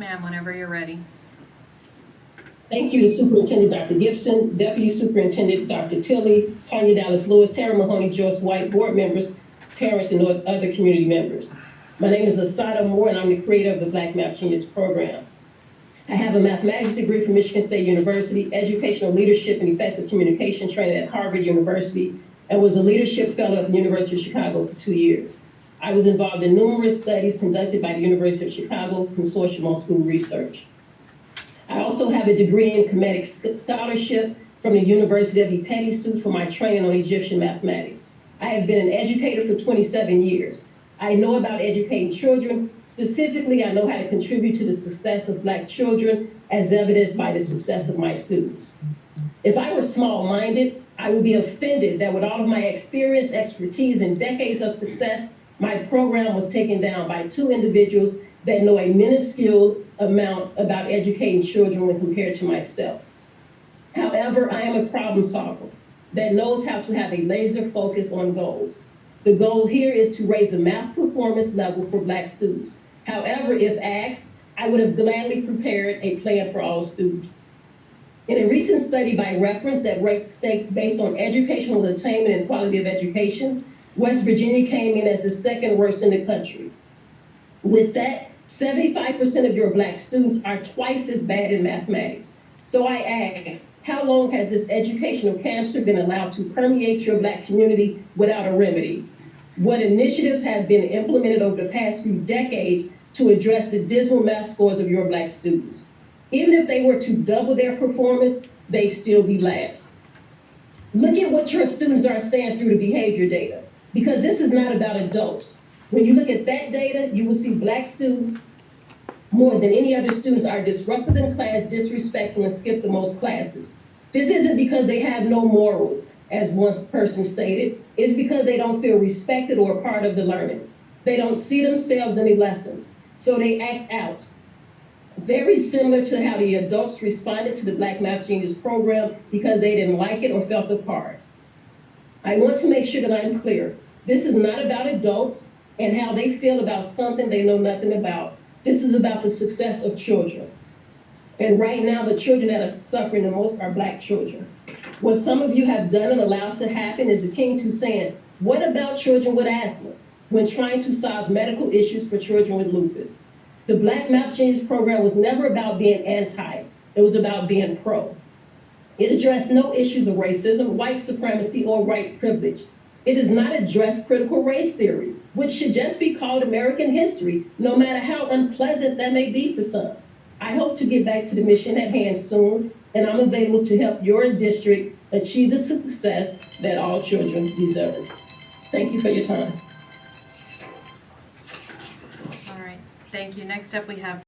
ma'am, whenever you're ready. Thank you to Superintendent Dr. Gibson, Deputy Superintendent Dr. Tilley, Tanya Dallas Lewis, Tara Mahoney, Joyce White, board members, parents, and other community members. My name is Assata Moore, and I'm the creator of the Black Math Genius program. I have a mathematics degree from Michigan State University, educational leadership and effective communication training at Harvard University, and was a leadership fellow at the University of Chicago for 2 years. I was involved in numerous studies conducted by the University of Chicago Consortium on School Research. I also have a degree in Kemetic scholarship from the University of Epeti for my training on Egyptian mathematics. I have been an educator for 27 years. I know about educating children. Specifically, I know how to contribute to the success of Black children as evidenced by the success of my students. If I were small-minded, I would be offended that with all of my experience, expertise, and decades of success, my program was taken down by 2 individuals that know a minuscule amount about educating children when compared to myself. However, I am a problem solver that knows how to have a laser focus on goals. The goal here is to raise the math performance level for Black students. However, if asked, I would have gladly prepared a plan for all students. In a recent study by reference that ranked states based on educational attainment and quality of education, West Virginia came in as the 2nd worst in the country. With that, 75% of your Black students are twice as bad in mathematics. So I ask, how long has this educational cancer been allowed to permeate your Black community without a remedy? What initiatives have been implemented over the past few decades to address the dismal math scores of your Black students? Even if they were to double their performance, they'd still be last. Look at what your students are saying through the behavior data, because this is not about adults. When you look at that data, you will see Black students, more than any other students, are disruptive in class, disrespectful, and skip the most classes. This isn't because they have no morals, as one person stated. It's because they don't feel respected or a part of the learning. They don't see themselves in the lessons, so they act out. Very similar to how the adults responded to the Black Math Genius program because they didn't like it or felt a part. I want to make sure that I'm clear. This is not about adults and how they feel about something they know nothing about. This is about the success of children. And right now, the children that are suffering the most are Black children. What some of you have done and allowed to happen is akin to saying, what about children with asthma when trying to solve medical issues for children with lupus? The Black Math Genius program was never about being anti, it was about being pro. It addressed no issues of racism, white supremacy, or white privilege. It does not address critical race theory, which should just be called American history, no matter how unpleasant that may be for some. I hope to get back to the mission at hand soon, and I'm available to help your district achieve the success that all children deserve. Thank you for your time. All right, thank you. Next up, we have